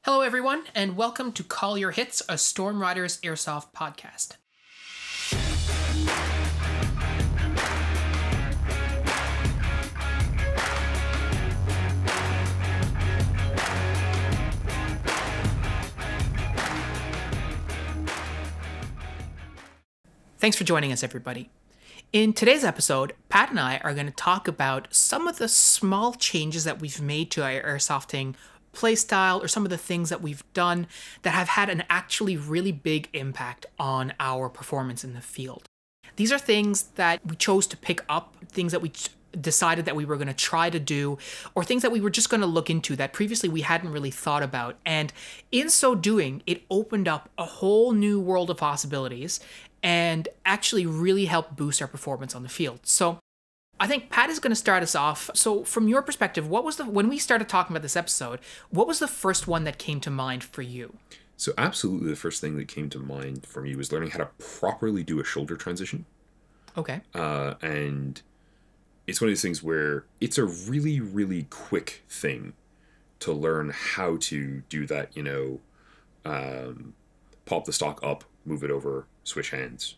Hello, everyone, and welcome to Call Your Hits, a Storm Riders Airsoft podcast. Thanks for joining us, everybody. In today's episode, Pat and I are going to talk about some of the small changes that we've made to our airsofting playstyle, or some of the things that we've done that have had an actually really big impact on our performance in the field. These are things that we chose to pick up, things that we decided that we were going to try to do, or things that we were just going to look into that previously we hadn't really thought about. And in so doing, it opened up a whole new world of possibilities and actually really helped boost our performance on the field. So I think Pat is going to start us off. So from your perspective, when we started talking about this episode, what was the first one that came to mind for you? So absolutely the first thing that came to mind for me was learning how to properly do a shoulder transition. Okay. And it's one of these things where it's a really, really quick thing to learn how to do that, pop the stock up, move it over, switch hands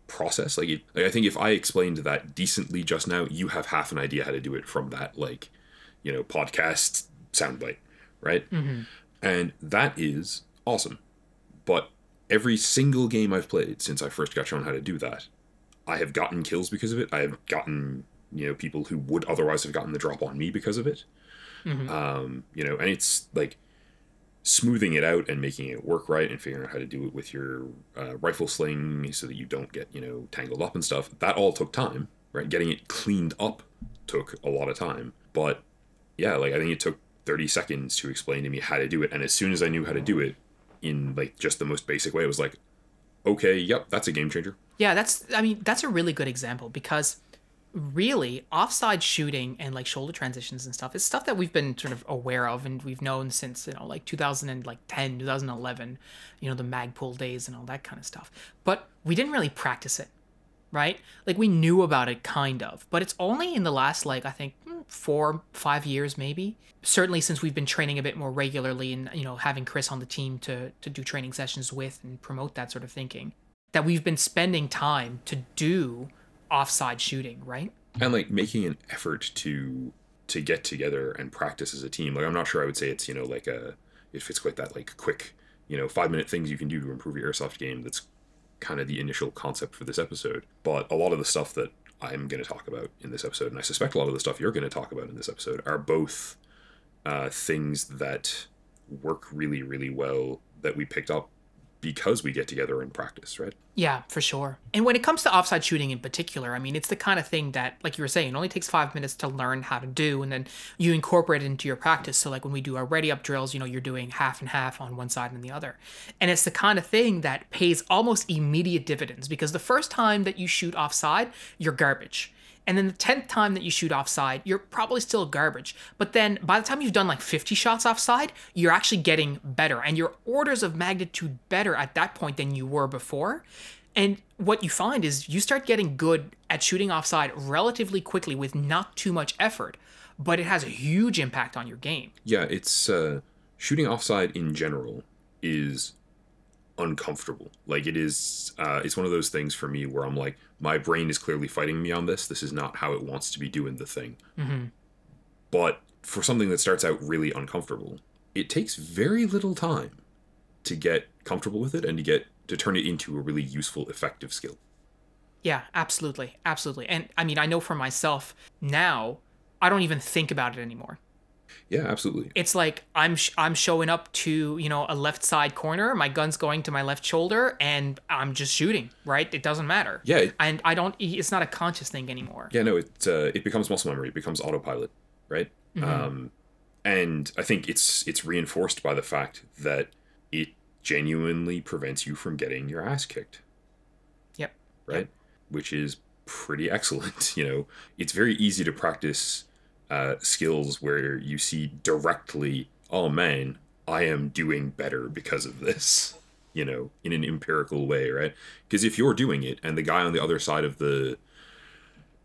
process. I think if I explained that decently just now, you have half an idea how to do it from that, podcast soundbite, right? Mm-hmm. And that is awesome. But every single game I've played since I first got shown how to do that, I have gotten kills because of it. I have gotten, people who would otherwise have gotten the drop on me because of it. Mm-hmm. And it's like smoothing it out and making it work right and figuring out how to do it with your rifle sling so that you don't get, tangled up and stuff. That all took time, right? Getting it cleaned up took a lot of time. But yeah, I think it took 30 seconds to explain to me how to do it. And as soon as I knew how to do it in just the most basic way, it was like, okay, yep, that's a game changer. Yeah, that's a really good example, because really offside shooting and shoulder transitions and stuff is stuff that we've been sort of aware of and we've known since 2010, 2011, the Magpul days and all that kind of stuff, but we didn't really practice it, right? We knew about it kind of, but it's only in the last I think 4-5 years maybe, certainly since we've been training a bit more regularly and having Chris on the team to do training sessions with and promote that sort of thinking, that we've been spending time to do offside shooting, right? And making an effort to get together and practice as a team. I'm not sure I would say it's if it's quite that quick 5-minute things you can do to improve your airsoft game. That's kind of the initial concept for this episode. But a lot of the stuff that I'm going to talk about in this episode, and I suspect a lot of the stuff you're going to talk about in this episode, are both things that work really, really well that we picked up because we get together and practice, right? Yeah, for sure. And when it comes to offside shooting in particular, it's the kind of thing that, like you were saying, it only takes 5 minutes to learn how to do, and then you incorporate it into your practice. So when we do our ready up drills, you're doing half and half on one side and the other. And it's the kind of thing that pays almost immediate dividends, because the first time that you shoot offside, you're garbage. And then the 10th time that you shoot offside, you're probably still garbage. But then by the time you've done 50 shots offside, you're actually getting better. And you're orders of magnitude better at that point than you were before. And what you find is you start getting good at shooting offside relatively quickly with not too much effort. But it has a huge impact on your game. Yeah, it's shooting offside in general is uncomfortable. It's one of those things for me where I'm my brain is clearly fighting me on this. This is not how it wants to be doing the thing. Mm-hmm. But for something that starts out really uncomfortable, it takes very little time to get comfortable with it and to turn it into a really useful, effective skill. Yeah, absolutely. Absolutely. And I know for myself now, I don't even think about it anymore. Yeah, absolutely. It's I'm showing up to, a left side corner, my gun's going to my left shoulder, and I'm just shooting, right? It doesn't matter. Yeah. And it's not a conscious thing anymore. Yeah, no, it becomes muscle memory. It becomes autopilot, right? Mm-hmm. And I think it's reinforced by the fact that it genuinely prevents you from getting your ass kicked. Yep. Right? Yep. Which is pretty excellent. It's very easy to practice skills where you see directly, oh man, I am doing better because of this, in an empirical way, right? Because if you're doing it and the guy on the other side of the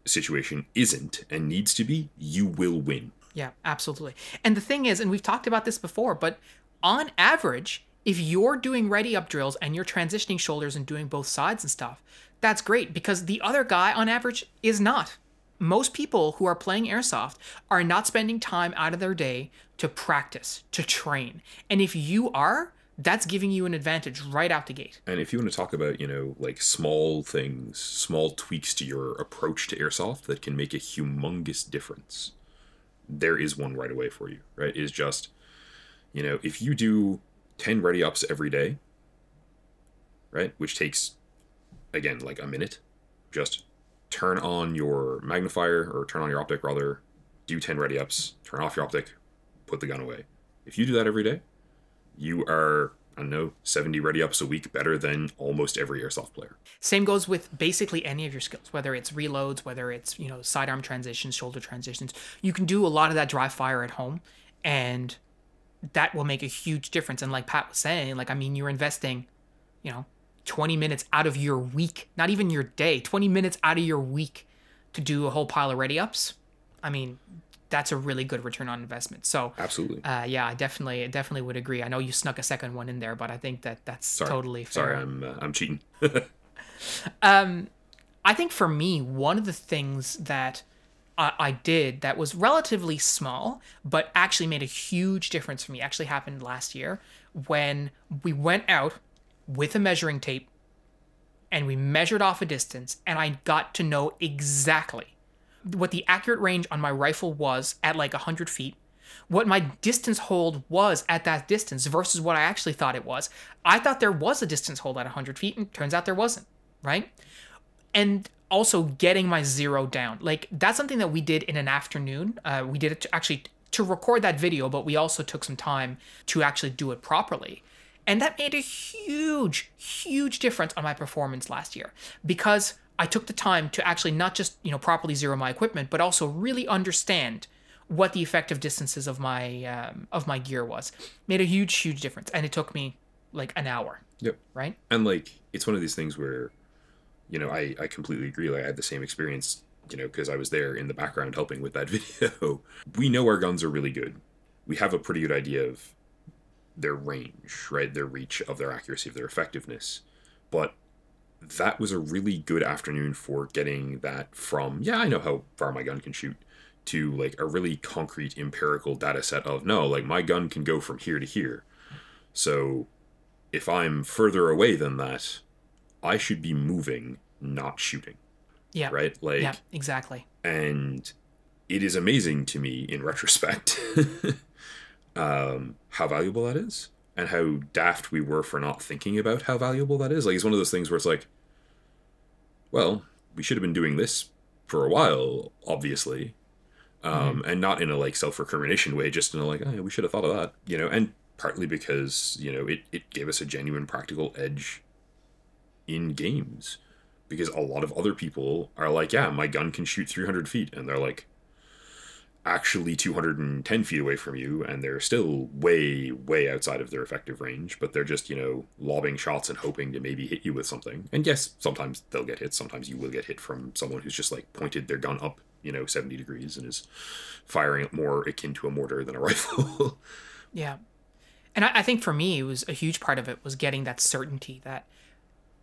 situation isn't and needs to be, you will win. Yeah, absolutely. And the thing is, and we've talked about this before, but On average, if you're doing ready up drills and you're transitioning shoulders and doing both sides and stuff, that's great because the other guy on average is not. Most people who are playing airsoft are not spending time out of their day to practice, to train. And if you are, that's giving you an advantage right out the gate. And if you want to talk about, like small things, small tweaks to your approach to airsoft that can make a humongous difference, there is one right away for you, right? Is just, if you do 10 ready ups every day, right? Which takes, again, like a minute, just turn on your magnifier or turn on your optic rather, do 10 ready ups, turn off your optic, put the gun away. If you do that every day, you are, 70 ready ups a week better than almost every airsoft player. Same goes with basically any of your skills, whether it's reloads, whether it's, sidearm transitions, shoulder transitions. You can do a lot of that dry fire at home, and that will make a huge difference. And like Pat was saying, you're investing, 20 minutes out of your week, not even your day, 20 minutes out of your week to do a whole pile of ready ups. That's a really good return on investment. So absolutely. Yeah, I definitely would agree. I know you snuck a second one in there, but I think that's totally fair. Sorry, I'm cheating. I think for me, one of the things that I did that was relatively small, but actually made a huge difference for me, actually happened last year when we went out with a measuring tape and we measured off a distance, and I got to know exactly what the accurate range on my rifle was at like 100 feet, what my distance hold was at that distance versus what I actually thought it was. I thought there was a distance hold at 100 feet, and turns out there wasn't, right? And also getting my zero down. Like, that's something that we did in an afternoon. We did it to record that video, but we also took some time to actually do it properly. And that made a huge, huge difference on my performance last year because I took the time to actually not just, properly zero my equipment, but also really understand what the effective distances of my gear was. Made a huge, huge difference. And it took me like an hour. Yep. Right? And like, it's one of these things where, I completely agree. Like, I had the same experience, because I was there in the background helping with that video. We know our guns are really good. We have a pretty good idea of their range, right? Their reach, of their accuracy, of their effectiveness. But that was a really good afternoon for getting that from, I know how far my gun can shoot, to like a really concrete empirical data set of, no, like my gun can go from here to here. So if I'm further away than that, I should be moving, not shooting. Yeah. Right? Like, yeah, exactly. And it is amazing to me in retrospect how valuable that is. And how daft we were for not thinking about how valuable that is. Like, it's one of those things where it's like, well, we should have been doing this for a while, obviously. And not in a, like, self-recrimination way, just in a, like, oh, yeah, we should have thought of that. And partly because, it gave us a genuine practical edge in games. Because a lot of other people are like, yeah, my gun can shoot 300 feet. And they're like, actually 210 feet away from you, and they're still way, way outside of their effective range, but they're just, lobbing shots and hoping to maybe hit you with something. And yes, sometimes they'll get hit. Sometimes you will get hit from someone who's just like pointed their gun up, 70 degrees and is firing it more akin to a mortar than a rifle. Yeah. And I think for me, it was a huge part of it was getting that certainty that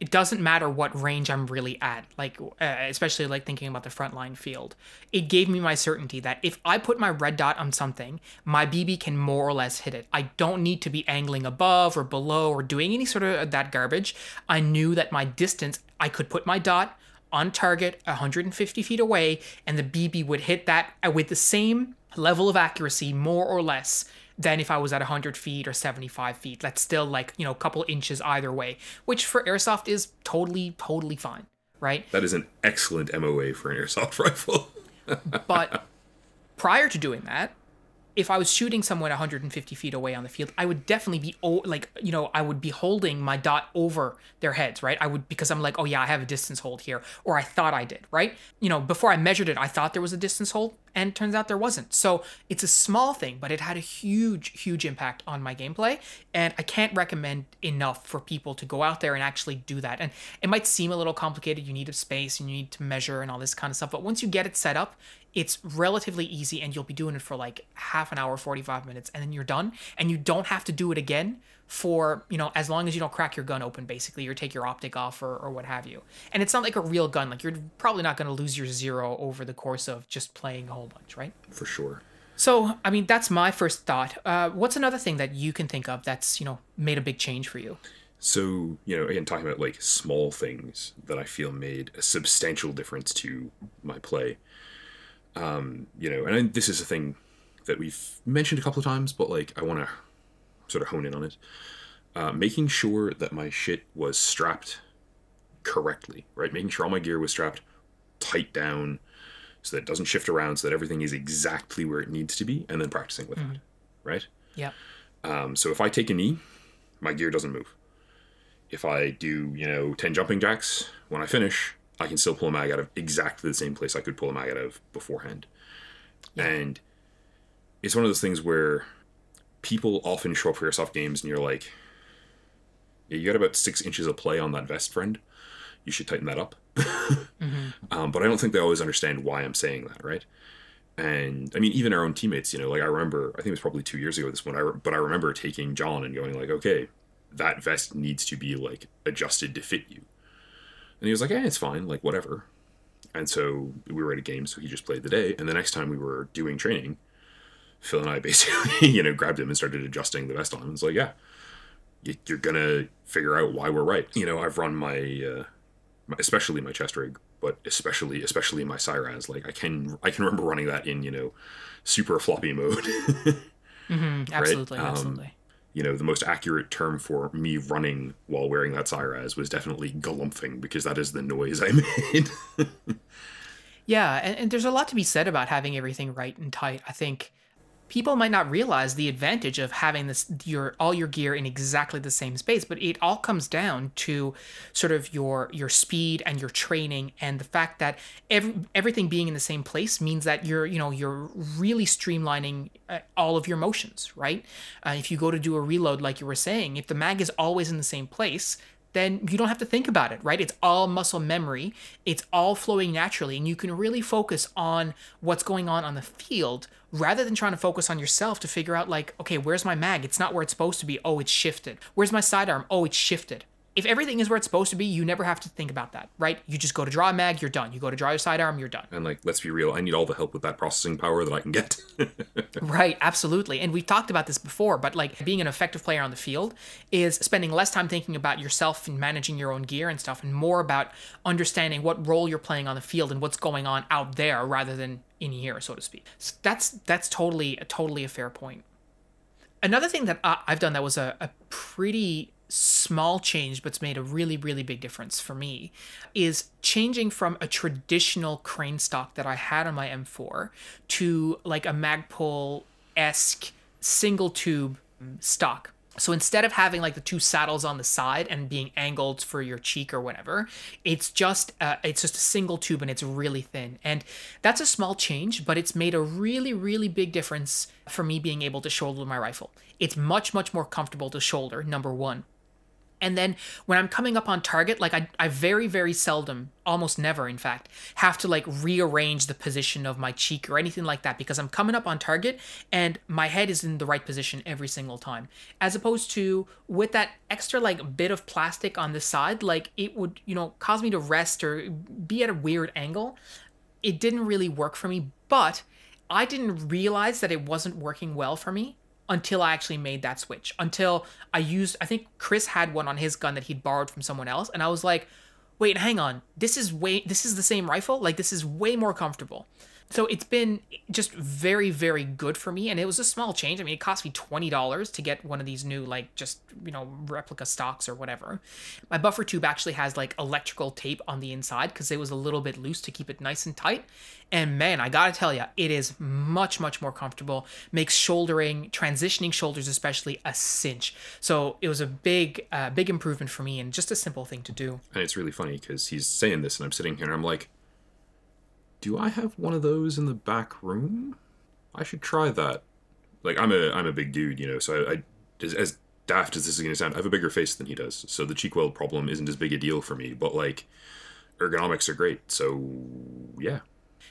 it doesn't matter what range I'm really at, like, especially like thinking about the frontline field. It gave me my certainty that if I put my red dot on something, my BB can more or less hit it. I don't need to be angling above or below or doing any sort of that garbage. I knew that my distance, I could put my dot on target 150 feet away, and the BB would hit that with the same level of accuracy, more or less, than if I was at 100 feet or 75 feet. That's still like, a couple inches either way, which for airsoft is totally, totally fine, right? That is an excellent MOA for an airsoft rifle. But prior to doing that, if I was shooting someone 150 feet away on the field, I would definitely be, I would be holding my dot over their heads, right? Because I'm like, oh yeah, I have a distance hold here, or I thought I did, right? Before I measured it, I thought there was a distance hold. And it turns out there wasn't. So it's a small thing, but it had a huge impact on my gameplay. And I can't recommend enough for people to go out there and actually do that. And it might seem a little complicated. You need a space and you need to measure and all this kind of stuff. But once you get it set up, it's relatively easy, and you'll be doing it for like half an hour, 45 minutes, and then you're done. And you don't have to do it again for, as long as you don't crack your gun open, basically, or take your optic off or what have you. And it's not like a real gun. Like, you're probably not going to lose your zero over the course of just playing a whole bunch, right? For sure. So, I mean, that's my first thought. What's another thing that you can think of that's, made a big change for you? So, again, talking about like small things that I feel made a substantial difference to my play. And this is a thing that we've mentioned a couple of times, but like, I want to sort of hone in on it. Making sure that my shit was strapped correctly, right? Making sure all my gear was strapped tight down so that it doesn't shift around, so that everything is exactly where it needs to be, and then practicing with it, right? Yeah. So if I take a knee, my gear doesn't move. If I do, 10 jumping jacks, when I finish, I can still pull a mag out of exactly the same place I could pull a mag out of beforehand. Yeah. And it's one of those things where people often show up for airsoft games and you're like, yeah, you got about 6 inches of play on that vest, friend. You should tighten that up. But I don't think they always understand why I'm saying that, right? And I mean, even our own teammates, like I remember, I think it was probably 2 years ago this one, but I remember taking John and going like, okay, that vest needs to be like adjusted to fit you. And he was like, it's fine, like whatever. And so we were at a game, so he just played the day. And the next time we were doing training, Phil and I basically, grabbed him and started adjusting the vest on him. It's like, yeah, you're going to figure out why we're right. I've run my especially my chest rig, but especially my Cyraz. Like I can remember running that in, super floppy mode. Absolutely, right? Absolutely. The most accurate term for me running while wearing that Cyraz was definitely galumphing, because that is the noise I made. Yeah, and there's a lot to be said about having everything right and tight. I think people might not realize the advantage of having all your gear in exactly the same space, but it all comes down to sort of your speed and your training, and the fact that everything being in the same place means that you're really streamlining all of your motions, right? If you go to do a reload, like you were saying, if the mag is always in the same place, then you don't have to think about it, right? It's all muscle memory. It's all flowing naturally, and you can really focus on what's going on the field rather than trying to focus on yourself to figure out like, okay, where's my mag? It's not where it's supposed to be. Oh, it's shifted. Where's my sidearm? Oh, it's shifted. If everything is where it's supposed to be, you never have to think about that, right? You just go to draw a mag, you're done. You go to draw your sidearm, you're done. And like, let's be real, I need all the help with that processing power that I can get. Right, absolutely. And we've talked about this before, but like being an effective player on the field is spending less time thinking about yourself and managing your own gear and stuff, and more about understanding what role you're playing on the field and what's going on out there rather than in here, so to speak. So that's totally a fair point. Another thing that I've done that was a pretty small change, but it's made a really big difference for me, is changing from a traditional crane stock that I had on my M4 to like a Magpul-esque single tube stock. So instead of having like the two saddles on the side and being angled for your cheek or whatever, it's just a single tube, and it's really thin. And that's a small change, but it's made a really big difference for me being able to shoulder my rifle. It's much more comfortable to shoulder, number one. And then when I'm coming up on target, like I very seldom, almost never in fact, have to like rearrange the position of my cheek or anything like that, because I'm coming up on target and my head is in the right position every single time. As opposed to with that extra like bit of plastic on the side, like it would, cause me to rest or be at a weird angle. It didn't really work for me, but I didn't realize that it wasn't working well for me until I actually made that switch. Until I think Chris had one on his gun that he'd borrowed from someone else, and I was like, wait, hang on, this is the same rifle? Like, this is way more comfortable. So it's been just very good for me, and it was a small change. I mean, it cost me $20 to get one of these new, like, just, replica stocks or whatever. My buffer tube actually has, like, electrical tape on the inside because it was a little bit loose to keep it nice and tight. And, man, I gotta tell you, it is much more comfortable. Makes shouldering, transitioning shoulders especially, a cinch. So it was a big improvement for me, and just a simple thing to do. And it's really funny because he's saying this, and I'm sitting here, and I'm like, Do I have one of those in the back room? I should try that. Like, I'm a big dude, you know, so as daft as this is going to sound, I have a bigger face than he does. So the cheek weld problem isn't as big a deal for me, but like ergonomics are great. So yeah.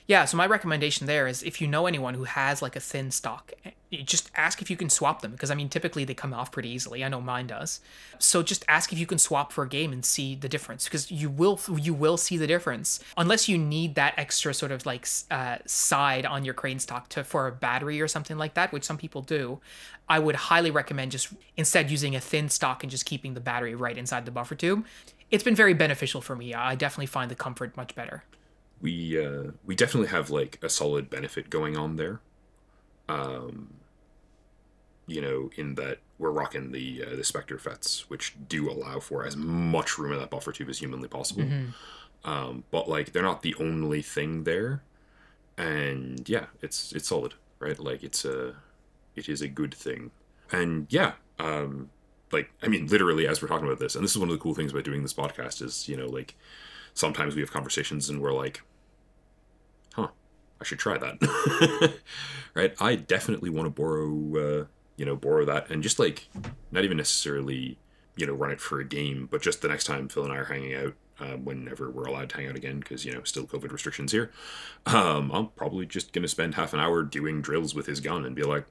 Yeah, so my recommendation there is if you know anyone who has like a thin stock, you just ask if you can swap them because I mean typically they come off pretty easily. I know mine does. So just ask if you can swap for a game and see the difference because you will see the difference unless you need that extra sort of like side on your crane stock to for a battery or something like that, which some people do. I would highly recommend just instead using a thin stock and just keeping the battery right inside the buffer tube. It's been very beneficial for me. I definitely find the comfort much better. We definitely have like a solid benefit going on there. You know, in that we're rocking the Spectre FETs, which do allow for as much room in that buffer tube as humanly possible. But like they're not the only thing there, and yeah, it's solid, right? Like it is a good thing, and yeah, like I mean, literally as we're talking about this, and this is one of the cool things about doing this podcast is you know like sometimes we have conversations and we're like, huh, I should try that. Right? I definitely want to borrow that and just like not even necessarily, you know, run it for a game, but just the next time Phil and I are hanging out, whenever we're allowed to hang out again, because, you know, still COVID restrictions here, I'm probably just going to spend half an hour doing drills with his gun and be like,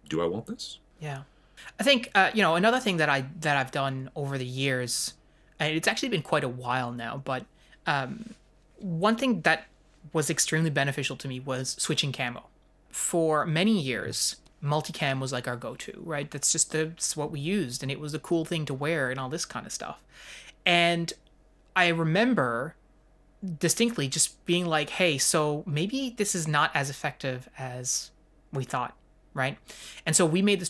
do I want this? Yeah. I think, you know, another thing that I've done over the years, and it's actually been quite a while now, but one thing that was extremely beneficial to me was switching camo. For many years, multicam was like our go-to, right? That's what we used, and it was a cool thing to wear and all this kind of stuff. And I remember distinctly just being like, hey, so maybe this is not as effective as we thought, right? And so we made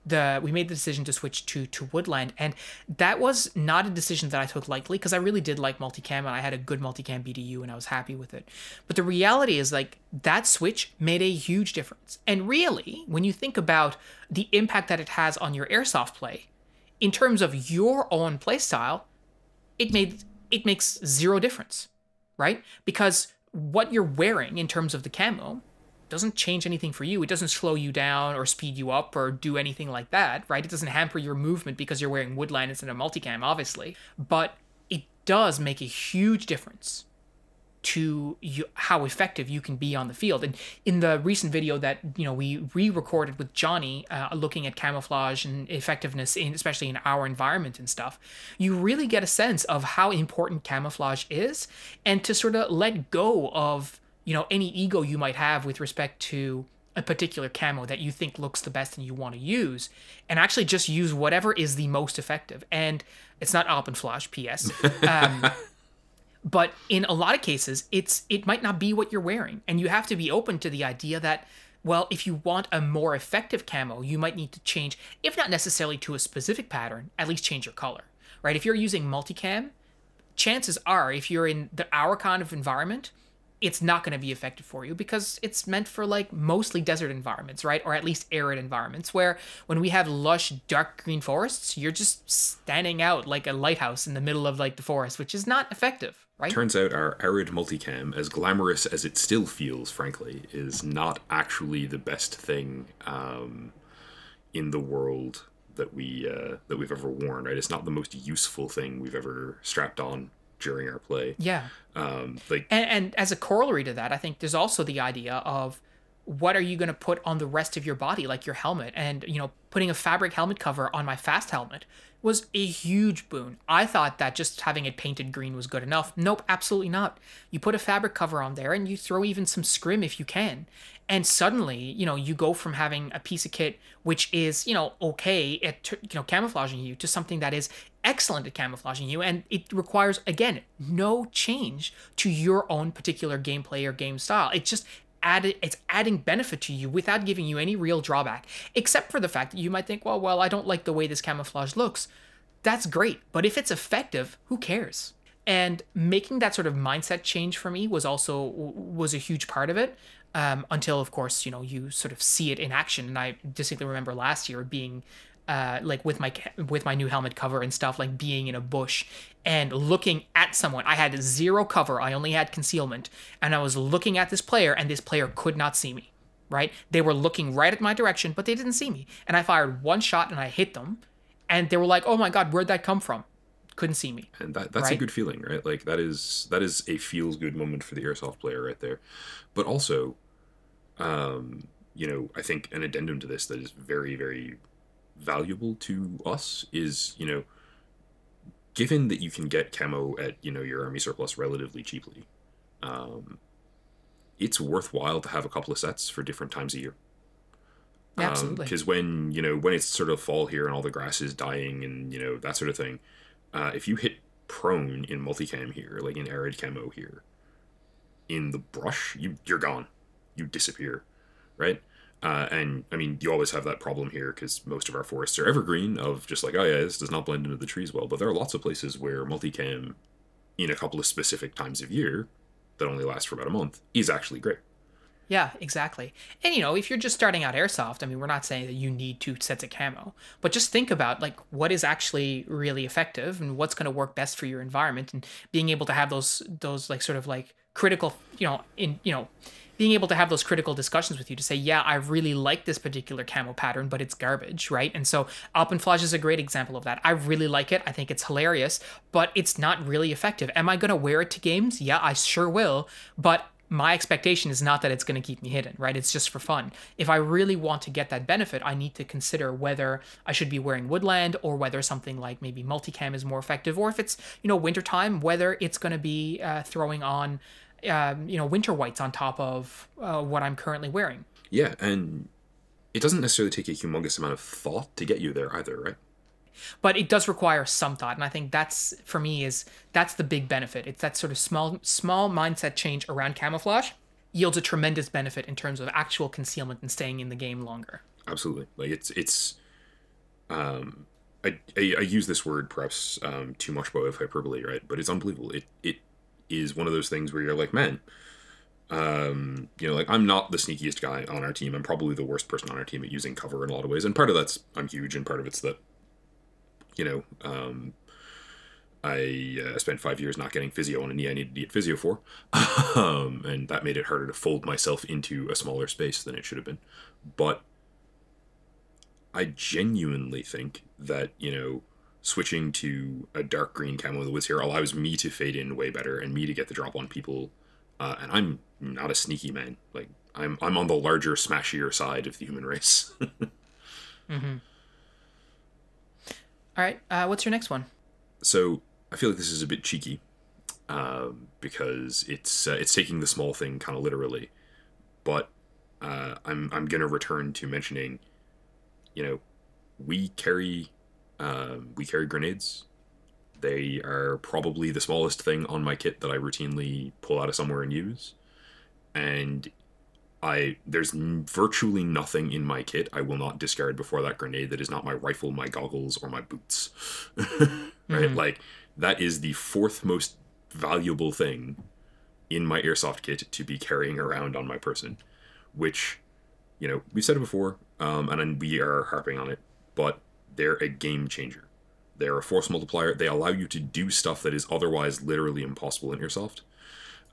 we made the decision to switch to woodland, and that was not a decision that I took lightly because I really did like multicam and I had a good multicam BDU and I was happy with it. But the reality is like that switch made a huge difference. And really, when you think about the impact that it has on your airsoft play, in terms of your own play style, it makes zero difference, right? Because what you're wearing in terms of the camo doesn't change anything for you. It doesn't slow you down or speed you up or do anything like that, right? It doesn't hamper your movement because you're wearing woodland instead of multicam, obviously. But it does make a huge difference to how effective you can be on the field. And in the recent video that we re-recorded with Johnny, looking at camouflage and effectiveness especially in our environment and stuff, you really get a sense of how important camouflage is, and to sort of let go of any ego you might have with respect to a particular camo that you think looks the best and you want to use, and actually just use whatever is the most effective. And it's not Alpenflash, PS. But in a lot of cases, it might not be what you're wearing. And you have to be open to the idea that, well, if you want a more effective camo, you might need to change, if not necessarily to a specific pattern, at least change your color, right? If you're using multicam, chances are, if you're in our kind of environment, it's not going to be effective for you because it's meant for like mostly desert environments, right? Or at least arid environments, where when we have lush dark green forests, you're just standing out like a lighthouse in the middle of like the forest, which is not effective, right? Turns out our arid multicam, as glamorous as it still feels, frankly, is not actually the best thing in the world that we've ever worn, right? It's not the most useful thing we've ever strapped on during our play. Yeah. And as a corollary to that, I think there's also the idea of what are you going to put on the rest of your body, like your helmet. And, putting a fabric helmet cover on my fast helmet was a huge boon. I thought that just having it painted green was good enough. Nope, absolutely not. You put a fabric cover on there and you throw even some scrim if you can. And suddenly, you go from having a piece of kit which is, okay at, camouflaging you, to something that is excellent at camouflaging you. And it requires, again, no change to your own particular gameplay or game style. It's adding benefit to you without giving you any real drawback, except for the fact that you might think, well, I don't like the way this camouflage looks. That's great. But if it's effective, who cares? And making that sort of mindset change for me was a huge part of it. Until, of course, you sort of see it in action. And I distinctly remember last year being like with my new helmet cover and stuff, like being in a bush and looking at someone. I had zero cover. I only had concealment, and I was looking at this player, and this player could not see me. Right? They were looking right at my direction, but they didn't see me. And I fired one shot and I hit them, and they were like, "Oh my God, where'd that come from?" Couldn't see me. And that's a Right? good feeling, right? Like that is a feels good moment for the airsoft player right there. But also, I think an addendum to this that is very, very valuable to us is, given that you can get camo at, your army surplus relatively cheaply, it's worthwhile to have a couple of sets for different times a year. Absolutely. Because when it's sort of fall here and all the grass is dying and, that sort of thing, if you hit prone in multicam here, like in arid camo here, in the brush, you're gone. You disappear, right? And I mean, you always have that problem here because most of our forests are evergreen of just like, oh yeah, this does not blend into the trees well. But there are lots of places where multicam in a couple of specific times of year that only last for about a month is actually great. Yeah, exactly. And if you're just starting out airsoft, I mean, we're not saying that you need 2 sets of camo, but just think about like what is actually really effective and what's going to work best for your environment, and being able to have those like sort of like critical, being able to have those critical discussions with you to say, yeah, I really like this particular camo pattern, but it's garbage, right? And so Alpenflage is a great example of that. I really like it. I think it's hilarious, but it's not really effective. Am I going to wear it to games? Yeah, I sure will, but my expectation is not that it's going to keep me hidden, right? It's just for fun. If I really want to get that benefit, I need to consider whether I should be wearing woodland or whether something like maybe multicam is more effective, or if it's, wintertime, whether it's going to be throwing on, winter whites on top of what I'm currently wearing. Yeah, and it doesn't necessarily take a humongous amount of thought to get you there either, right? But it does require some thought, and I think that's, for me, that's the big benefit. It's that sort of small mindset change around camouflage yields a tremendous benefit in terms of actual concealment and staying in the game longer. Absolutely. Like it's I use this word perhaps too much by way of hyperbole, right? But it's unbelievable. It is one of those things where you're like, man, like I'm not the sneakiest guy on our team. I'm probably the worst person on our team at using cover in a lot of ways, and part of that's I'm huge, and part of it's that I spent 5 years not getting physio on a knee I needed to get physio for, and that made it harder to fold myself into a smaller space than it should have been. But I genuinely think that, switching to a dark green camo in the woods here allows me to fade in way better and me to get the drop on people. And I'm not a sneaky man. Like I'm on the larger, smashier side of the human race. Mm-hmm. All right. What's your next one? So I feel like this is a bit cheeky, because it's taking the small thing kind of literally, but I'm gonna return to mentioning, we carry grenades. They are probably the smallest thing on my kit that I routinely pull out of somewhere and use, and there's virtually nothing in my kit I will not discard before that grenade that is not my rifle, my goggles, or my boots. Right? Mm-hmm. Like, that is the fourth most valuable thing in my airsoft kit to be carrying around on my person, which, we've said it before, and we are harping on it, but they're a game changer. They're a force multiplier. They allow you to do stuff that is otherwise literally impossible in airsoft.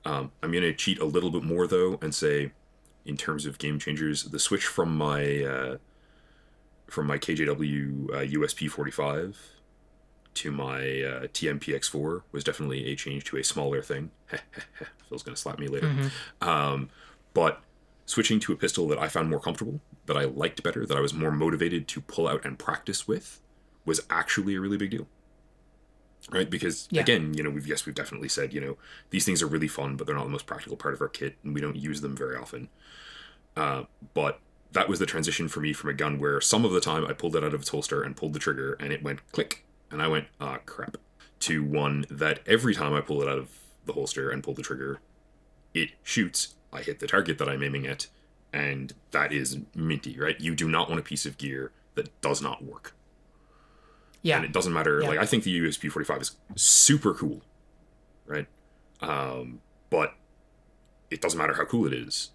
I'm going to cheat a little bit more, though, and say, in terms of game changers, the switch from my KJW USP 45 to my TMPX4 was definitely a change to a smaller thing. Phil's going to slap me later. Mm-hmm. But switching to a pistol that I found more comfortable, that I liked better, that I was more motivated to pull out and practice with, was actually a really big deal. Right? Because, again, we've definitely said, these things are really fun, but they're not the most practical part of our kit, and we don't use them very often. But that was the transition for me from a gun where some of the time I pulled it out of its holster and pulled the trigger, and it went click, and I went, ah, crap, to one that every time I pull it out of the holster and pull the trigger, it shoots, I hit the target that I'm aiming at, and that is minty, right? You do not want a piece of gear that does not work. Yeah. And it doesn't matter. Yeah. Like, I think the USP 45 is super cool, right? But it doesn't matter how cool it is.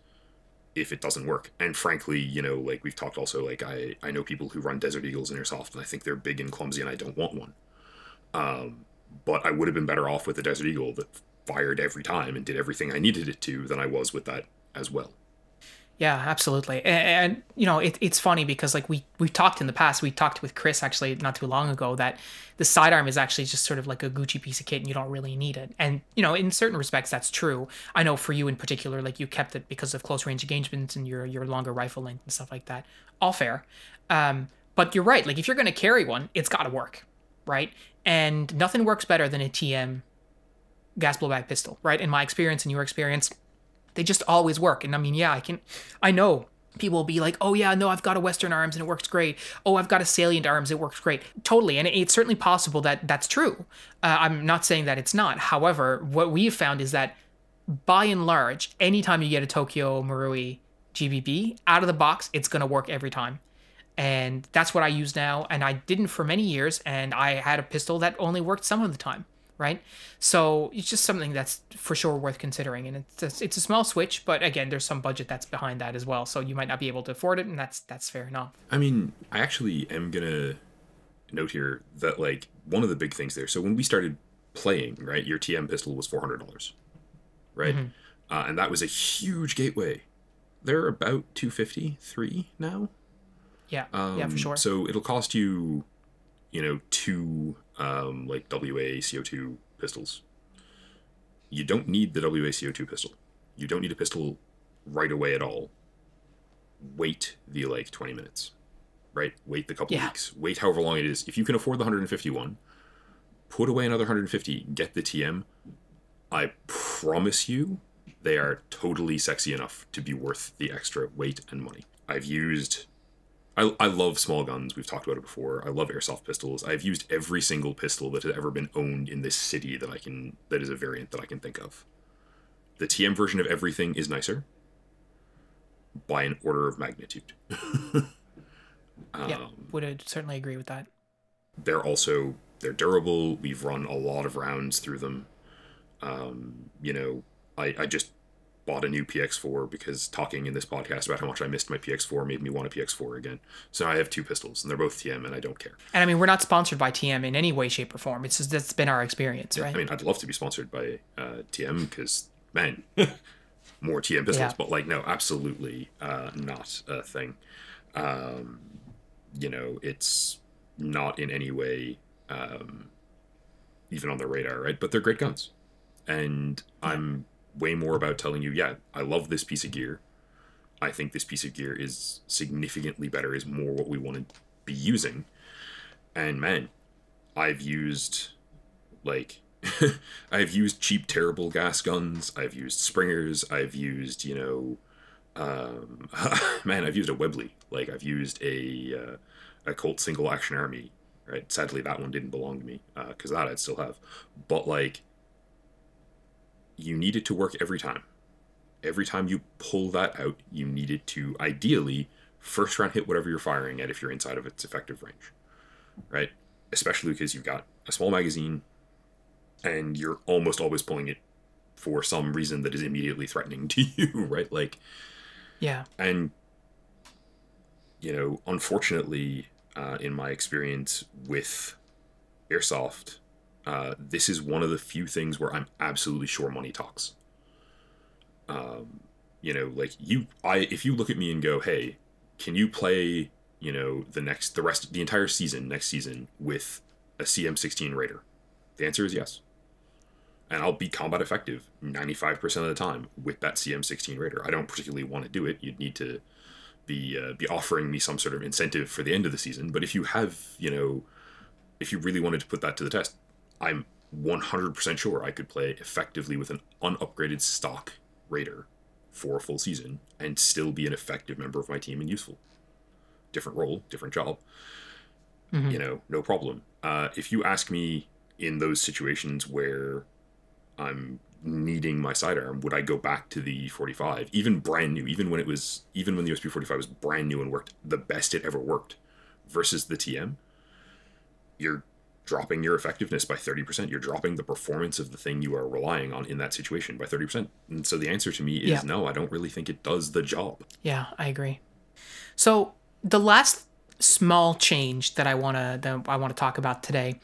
if it doesn't work. And frankly, like we've talked also, like I know people who run Desert Eagles in airsoft, and I think they're big and clumsy, and I don't want one. But I would have been better off with a Desert Eagle that fired every time and did everything I needed it to than I was with that as well. Yeah, absolutely. And it's funny because like we've talked in the past, we talked with Chris actually not too long ago that the sidearm is actually just sort of like a Gucci piece of kit and you don't really need it. And, in certain respects, that's true. I know for you in particular, like you kept it because of close range engagements and your longer rifle length and stuff like that. All fair. But you're right. Like if you're going to carry one, it's got to work, right? And nothing works better than a TM gas blowback pistol, right? In my experience and your experience, they just always work. And I mean, yeah, I know people will be like, oh yeah, no, I've got a Western Arms and it works great. Oh, I've got a Salient Arms, it works great. Totally. And it's certainly possible that that's true. I'm not saying that it's not. However, what we've found is that by and large, anytime you get a Tokyo Marui GBB out of the box, it's going to work every time. And that's what I use now. And I didn't for many years. And I had a pistol that only worked some of the time. Right? So it's just something that's for sure worth considering. And it's a small switch, but again, there's some budget that's behind that as well. So you might not be able to afford it, and that's fair enough. I mean, I actually am going to note here that, like, one of the big things there, so when we started playing, right, your TM pistol was $400, right? Mm-hmm. And that was a huge gateway. They're about $253 now. Yeah, yeah, for sure. So it'll cost you, two like WA CO2 pistols. You don't need the WA CO2 pistol. You don't need a pistol right away at all. Wait the 20 minutes, right? Wait the couple weeks. Wait however long it is. If you can afford the 151, put away another 150, get the TM. I promise you, they are totally sexy enough to be worth the extra weight and money. I love small guns. We've talked about it before. I love airsoft pistols. I've used every single pistol that has ever been owned in this city that is a variant that I can think of. The TM version of everything is nicer by an order of magnitude. Would certainly agree with that. They're durable. We've run a lot of rounds through them. I just bought a new PX4 because talking in this podcast about how much I missed my PX4 made me want a PX4 again. So I have two pistols, and they're both TM, and I don't care. And I mean, we're not sponsored by TM in any way, shape, or form. It's just that's been our experience, right? I mean, I'd love to be sponsored by TM because, man, more TM pistols. Yeah. But no, absolutely not a thing. It's not in any way even on their radar, right? But they're great guns, and I'm way more about telling you, I love this piece of gear. I think this piece of gear is significantly better, is more what we want to be using. And man, I've used I've used cheap, terrible gas guns. I've used Springers. I've used, I've used a Webley. I've used a Colt single action army, right? Sadly, that one didn't belong to me, because that I'd still have. But you need it to work every time. Every time you pull that out, you need it to ideally first round hit whatever you're firing at if you're inside of its effective range, right? Especially because you've got a small magazine and you're almost always pulling it for some reason that is immediately threatening to you, right? Yeah. And, unfortunately, in my experience with airsoft, this is one of the few things where I'm absolutely sure money talks. If you look at me and go, hey, can you play, the entire season, next season with a CM16 Raider? The answer is yes. And I'll be combat effective 95% of the time with that CM16 Raider. I don't particularly want to do it. You'd need to be offering me some sort of incentive for the end of the season. But if you have, if you really wanted to put that to the test, I'm 100% sure I could play effectively with an unupgraded stock Raider for a full season and still be an effective member of my team and useful. Different role, different job. Mm-hmm. No problem. If you ask me in those situations where I'm needing my sidearm, would I go back to the 45, even brand new, even when the USP 45 was brand new and worked the best it ever worked versus the TM? You're dropping your effectiveness by 30%. You're dropping the performance of the thing you are relying on in that situation by 30%. And so the answer to me is no, I don't really think it does the job. Yeah, I agree. So the last small change that I want to talk about today,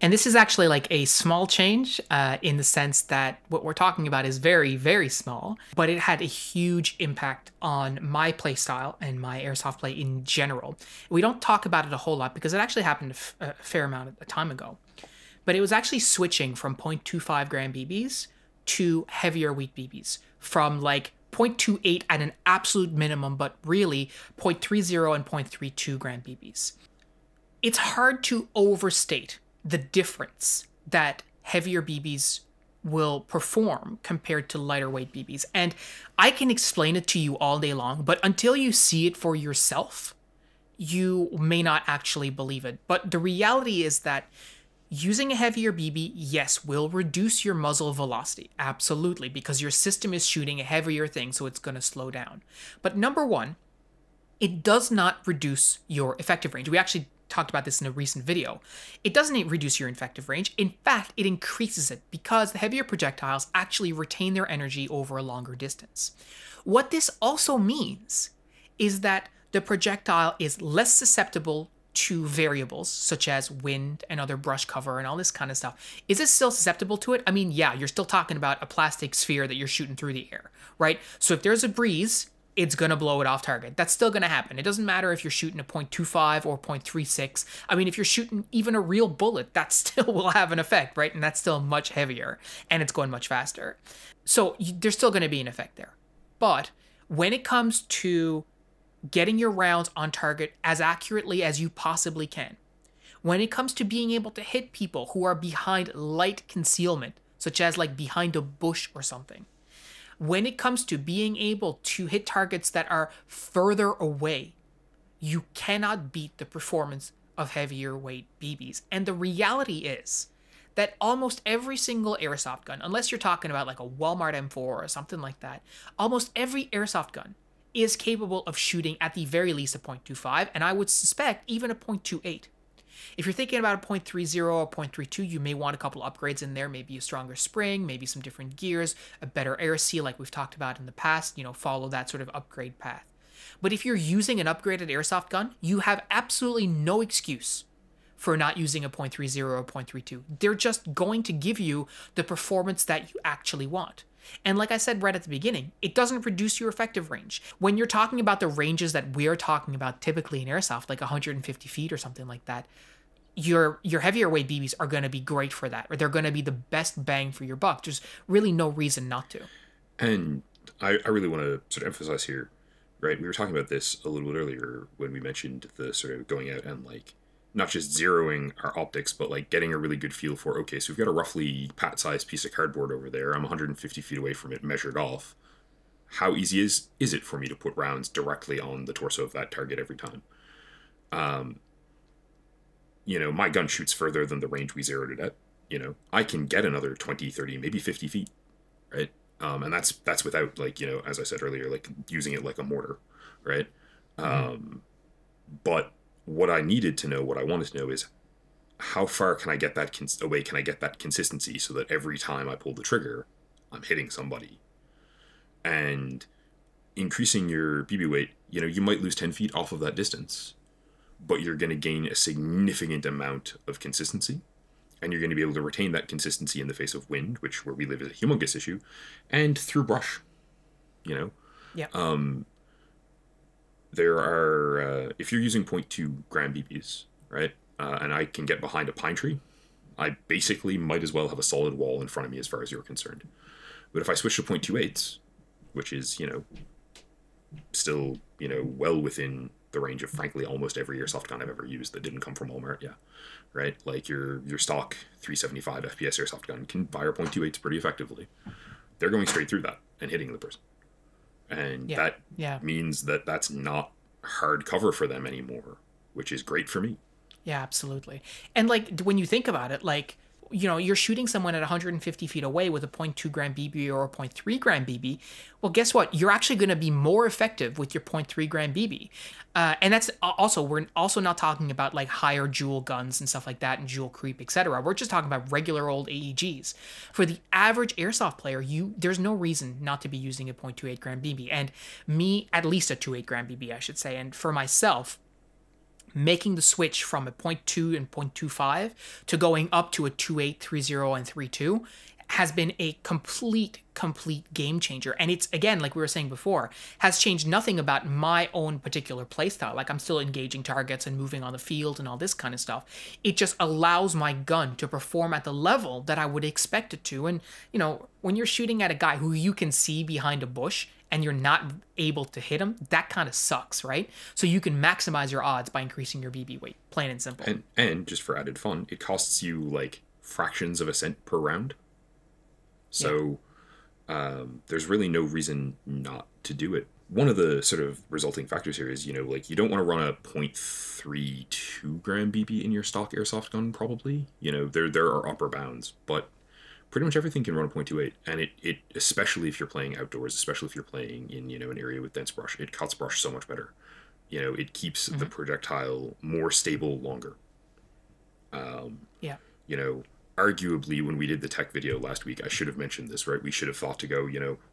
and this is actually like a small change in the sense that what we're talking about is very, very small, but it had a huge impact on my play style and my airsoft play in general. We don't talk about it a whole lot because it actually happened a fair amount of time ago, but it was actually switching from 0.25 gram BBs to heavier weight BBs, from like 0.28 at an absolute minimum, but really 0.30 and 0.32 gram BBs. It's hard to overstate the difference that heavier BBs will perform compared to lighter weight BBs. And I can explain it to you all day long, but until you see it for yourself, you may not actually believe it. But the reality is that using a heavier BB, yes, will reduce your muzzle velocity. Absolutely, because your system is shooting a heavier thing, so it's going to slow down. But number one, it does not reduce your effective range. We actually talked about this in a recent video. It doesn't reduce your effective range. In fact, it increases it because the heavier projectiles actually retain their energy over a longer distance. What this also means is that the projectile is less susceptible to variables such as wind and other brush cover and all this kind of stuff. Is it still susceptible to it? I mean, yeah, you're still talking about a plastic sphere that you're shooting through the air, right? So if there's a breeze, it's going to blow it off target. That's still going to happen. It doesn't matter if you're shooting a 0.25 or 0.36. I mean, if you're shooting even a real bullet, that still will have an effect, right? And that's still much heavier and it's going much faster. So there's still going to be an effect there. But when it comes to getting your rounds on target as accurately as you possibly can, when it comes to being able to hit people who are behind light concealment, such as like behind a bush or something, when it comes to being able to hit targets that are further away, you cannot beat the performance of heavier weight BBs. And the reality is that almost every single airsoft gun, unless you're talking about like a Walmart M4 or something like that, almost every airsoft gun is capable of shooting at the very least a 0.25, and I would suspect even a 0.28. If you're thinking about a 0.30 or 0.32, you may want a couple upgrades in there, maybe a stronger spring, maybe some different gears, a better air seal like we've talked about in the past, follow that sort of upgrade path. But if you're using an upgraded airsoft gun, you have absolutely no excuse for not using a 0.30 or 0.32. They're just going to give you the performance that you actually want. And like I said right at the beginning, it doesn't reduce your effective range. When you're talking about the ranges that we're talking about typically in airsoft, like 150 feet or something like that, your heavier weight BBs are going to be great for that, or they're going to be the best bang for your buck. There's really no reason not to. And I really want to sort of emphasize here, right? We were talking about this a little bit earlier when we mentioned the sort of going out and like not just zeroing our optics, but like getting a really good feel for, okay, so we've got a roughly pat-sized piece of cardboard over there. I'm 150 feet away from it, measured off. How easy is it for me to put rounds directly on the torso of that target every time? My gun shoots further than the range we zeroed it at. I can get another 20, 30, maybe 50 feet, right? And that's without, like, as I said earlier, like using it like a mortar, right? But what I needed to know, what I wanted to know is how far can I get that away? Can I get that consistency so that every time I pull the trigger, I'm hitting somebody? And increasing your BB weight, you might lose 10 feet off of that distance, but you're going to gain a significant amount of consistency, and you're going to be able to retain that consistency in the face of wind, which where we live is a humongous issue, and through brush. Yeah. There are, if you're using 0.2 gram BBs, right, and I can get behind a pine tree, I basically might as well have a solid wall in front of me as far as you're concerned. But if I switch to 0.28s, which is, still, well within the range of, frankly, almost every airsoft gun I've ever used that didn't come from Walmart, yeah, right? Like your stock 375 FPS airsoft gun can fire 0.28s pretty effectively. They're going straight through that and hitting the person. And that means that that's not hard cover for them anymore, which is great for me. Yeah, absolutely. And like when you think about it, like you're shooting someone at 150 feet away with a .2 gram BB or a .3 gram BB. Well, guess what? You're actually going to be more effective with your .3 gram BB. And that's also, we're also not talking about like higher jewel guns and stuff like that and jewel creep, etc. We're just talking about regular old AEGs. For the average airsoft player, there's no reason not to be using a .28 gram BB. And me, at least a 2.8 gram BB, I should say. And for myself, making the switch from a .2 and .25 to going up to a 2.8, 3.0, and 3.2 has been a complete game changer. And it's, again, like we were saying before, has changed nothing about my own particular playstyle. Like, I'm still engaging targets and moving on the field and all this kind of stuff. It just allows my gun to perform at the level that I would expect it to. And, when you're shooting at a guy who you can see behind a bush and you're not able to hit him, that kind of sucks, right? So you can maximize your odds by increasing your BB weight, plain and simple. And just for added fun, it costs you like fractions of a cent per round. So there's really no reason not to do it. One of the sort of resulting factors here is, like you don't want to run a .32 gram BB in your stock airsoft gun, probably. There are upper bounds, but pretty much everything can run a .28, and it especially if you're playing outdoors, especially if you're playing in an area with dense brush, it cuts brush so much better. It keeps the projectile more stable longer. Arguably, when we did the tech video last week, I should have mentioned this, right? We should have thought to go,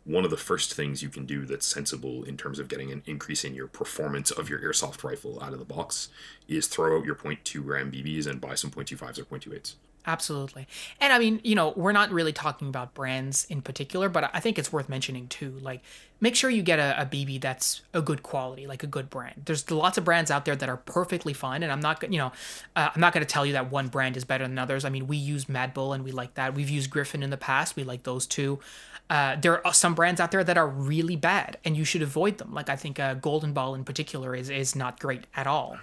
one of the first things you can do that's sensible in terms of getting an increase in your performance of your airsoft rifle out of the box is throw out your .2 gram BBs and buy some .25s or .28s. Absolutely. And I mean, we're not really talking about brands in particular, but I think it's worth mentioning too. Like, make sure you get a BB that's a good quality, like a good brand. There's lots of brands out there that are perfectly fine, and I'm not going to tell you that one brand is better than others. I mean, we use Mad Bull and we like that. We've used Griffin in the past. We like those too. There are some brands out there that are really bad, and you should avoid them. Like, I think Golden Ball in particular is not great at all.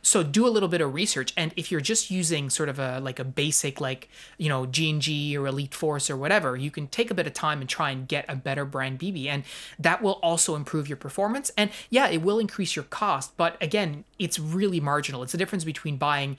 So do a little bit of research, and if you're just using sort of a basic G&G or Elite Force or whatever, you can take a bit of time and try and get a better brand BB, and that will also improve your performance. And yeah, it will increase your cost, but again, it's really marginal. It's the difference between buying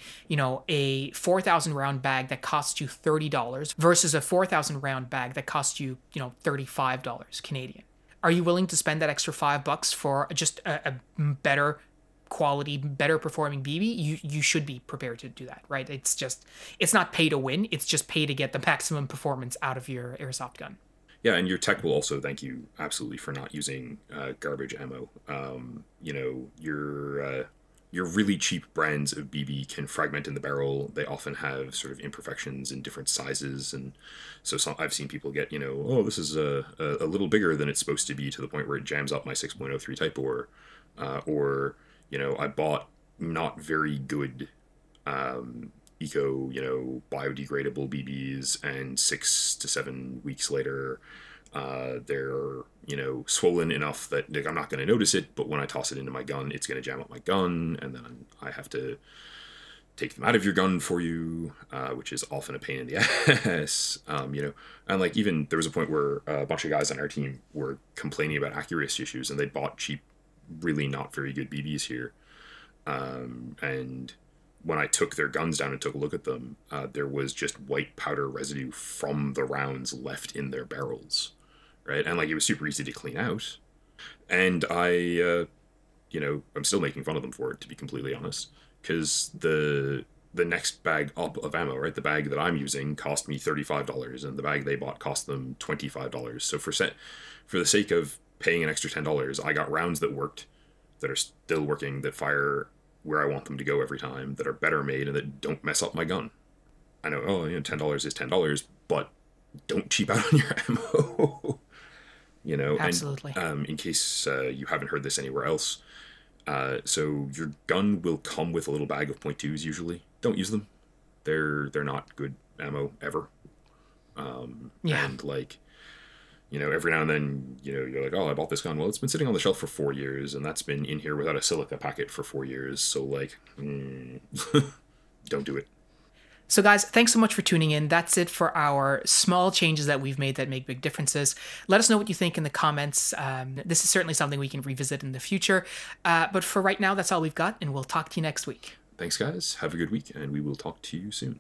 a 4,000 round bag that costs you $30 versus a 4,000 round bag that costs you $35 Canadian. Are you willing to spend that extra $5 for just a better quality, better performing BB? You should be prepared to do that, right? It's not pay to win. It's just pay to get the maximum performance out of your airsoft gun. Yeah, and your tech will also thank you absolutely for not using garbage ammo. Your really cheap brands of BB can fragment in the barrel. They often have sort of imperfections in different sizes, and so I've seen people get, this is a little bigger than it's supposed to be, to the point where it jams up my 6.03 Type bore, or I bought not very good eco, biodegradable BBs, and 6 to 7 weeks later, they're, swollen enough that I'm not going to notice it, but when I toss it into my gun, it's going to jam up my gun, and then I have to take them out of your gun for you, which is often a pain in the ass, and like, even there was a point where a bunch of guys on our team were complaining about accuracy issues, and they bought cheap, really not very good BBs here, and when I took their guns down and took a look at them, there was just white powder residue from the rounds left in their barrels, right? And like, it was super easy to clean out, and I'm still making fun of them for it, to be completely honest, because the next bag up of ammo, right, the bag that I'm using cost me $35, and the bag they bought cost them $25. So for the sake of paying an extra $10, I got rounds that worked, that are still working, that fire where I want them to go every time, that are better made, and that don't mess up my gun. I know, $10 is $10, but don't cheap out on your ammo. Absolutely. And in case you haven't heard this anywhere else, so your gun will come with a little bag of .2s usually. Don't use them. They're not good ammo ever. And like, every now and then, you're like, oh, I bought this gun. Well, it's been sitting on the shelf for 4 years, and that's been in here without a silica packet for 4 years. So like, don't do it. So guys, thanks so much for tuning in. That's it for our small changes that we've made that make big differences. Let us know what you think in the comments. This is certainly something we can revisit in the future. But for right now, that's all we've got, and we'll talk to you next week. Thanks, guys. Have a good week, and we will talk to you soon.